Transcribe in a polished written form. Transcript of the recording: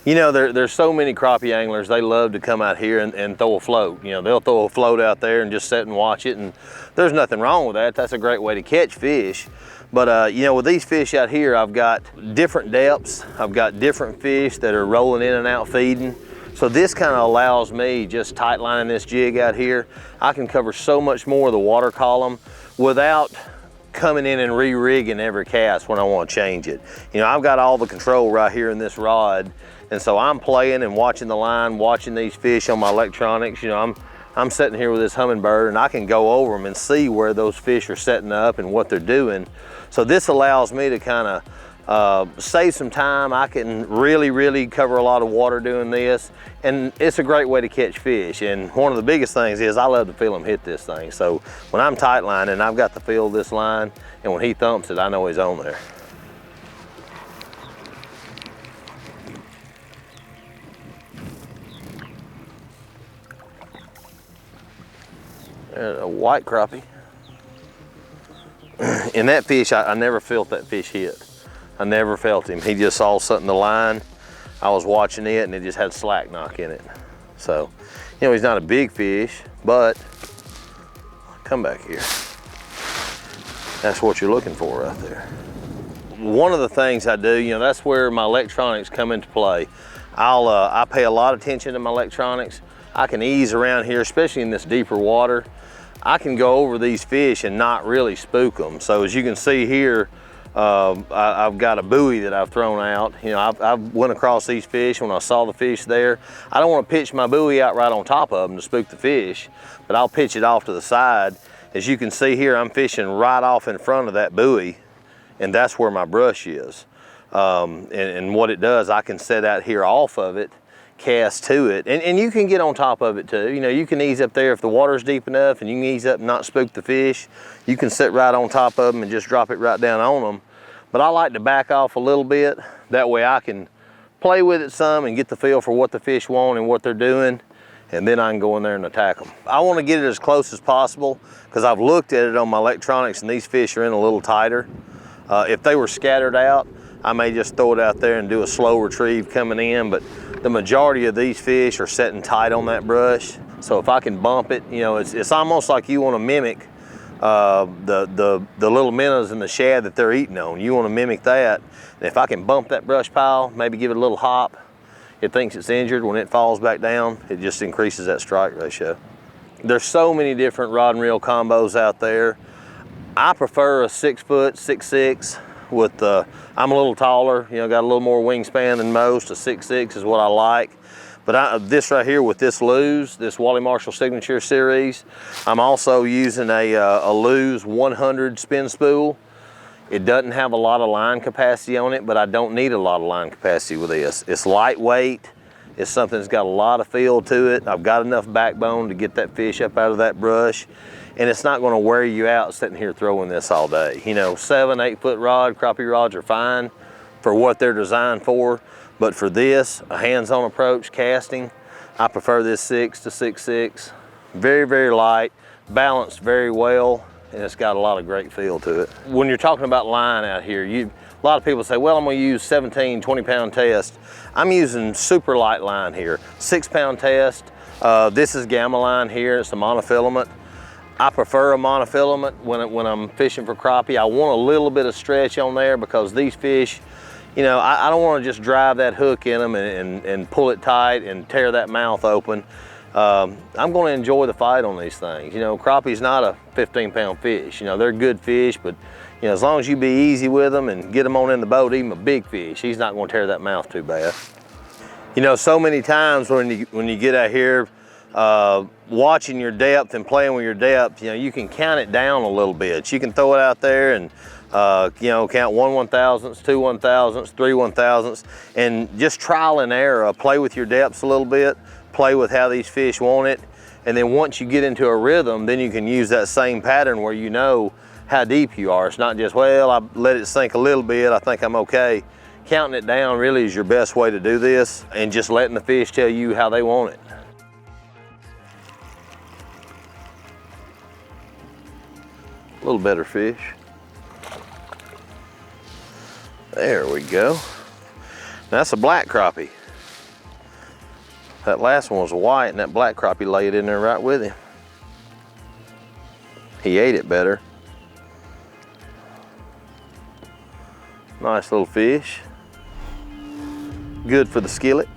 You know, there's so many crappie anglers, they love to come out here and throw a float. You know, they'll throw a float out there and just sit and watch it, and there's nothing wrong with that. That's a great way to catch fish. But you know, with these fish out here, I've got different depths. I've got different fish that are rolling in and out feeding. So this kind of allows me, just tight lining this jig out here, I can cover so much more of the water column without coming in and re-rigging every cast when I want to change it. You know, I've got all the control right here in this rod, and so I'm playing and watching the line, watching these fish on my electronics. You know, I'm sitting here with this hummingbird, and I can go over them and see where those fish are setting up and what they're doing. So this allows me to kind of save some time. I can really cover a lot of water doing this, and it's a great way to catch fish. And one of the biggest things is I love to feel him hit this thing. So when I'm tight lining, I've got to feel this line, and when he thumps it, I know he's on there. A white crappie. And that fish, I never felt that fish hit. I never felt him. He just saw something in the line. I was watching it, and it just had slack knock in it. So, you know, he's not a big fish, but come back here. That's what you're looking for right there. One of the things I do, you know, that's where my electronics come into play. I pay a lot of attention to my electronics. I can ease around here, especially in this deeper water. I can go over these fish and not really spook them. So as you can see here, I've got a buoy that I've thrown out. You know, I've went across these fish when I saw the fish there. I don't want to pitch my buoy out right on top of them to spook the fish, but I'll pitch it off to the side. As you can see here, I'm fishing right off in front of that buoy, and that's where my brush is. And what it does, I can set out here off of it, cast to it, and you can get on top of it too. You know, you can ease up there if the water's deep enough, and you can ease up and not spook the fish. You can sit right on top of them and just drop it right down on them. But I like to back off a little bit. That way I can play with it some and get the feel for what the fish want and what they're doing, and then I can go in there and attack them. I want to get it as close as possible because I've looked at it on my electronics, and these fish are in a little tighter. If they were scattered out, I may just throw it out there and do a slow retrieve coming in, but the majority of these fish are setting tight on that brush. So if I can bump it, you know, it's almost like you want to mimic the little minnows and the shad that they're eating on. You want to mimic that. And if I can bump that brush pile, maybe give it a little hop, it thinks it's injured. When it falls back down, it just increases that strike ratio. There's so many different rod and reel combos out there. I prefer a 6 foot, 6'6". With I'm a little taller, you know, got a little more wingspan than most. A 6'6" is what I like. But this right here with this Lew's, this Wally Marshall Signature Series, I'm also using a Lew's 100 spin spool. It doesn't have a lot of line capacity on it, but I don't need a lot of line capacity with this. It's lightweight. It's something that's got a lot of feel to it. I've got enough backbone to get that fish up out of that brush. And it's not going to wear you out sitting here throwing this all day. You know, 7, 8 foot rod, crappie rods are fine for what they're designed for. But for this, a hands-on approach casting, I prefer this 6 to 6'6". Very light, balanced very well, and it's got a lot of great feel to it. When you're talking about line out here, a lot of people say, well, I'm going to use 17, 20-pound test. I'm using super light line here, 6-pound test. This is gamma line here. It's a monofilament. I prefer a monofilament when I'm fishing for crappie. I want a little bit of stretch on there because these fish, you know, I don't want to just drive that hook in them and pull it tight and tear that mouth open. I'm going to enjoy the fight on these things. You know, crappie's not a 15-pound fish. You know, they're good fish, but you know, as long as you be easy with them and get them on in the boat, even a big fish, he's not going to tear that mouth too bad. You know, so many times when you get out here, watching your depth and playing with your depth, you know, you can count it down a little bit. You can throw it out there and, you know, count 1 1,000ths, 2 1,000ths, 3 1,000ths, and just trial and error. Play with your depths a little bit, play with how these fish want it, and then once you get into a rhythm, then you can use that same pattern where you know how deep you are. It's not just, well, I let it sink a little bit, I think I'm okay. Counting it down really is your best way to do this, and just letting the fish tell you how they want it. A little better fish. There we go. That's a black crappie. That last one was white, and that black crappie laid in there right with him. He ate it better. Nice little fish. Good for the skillet.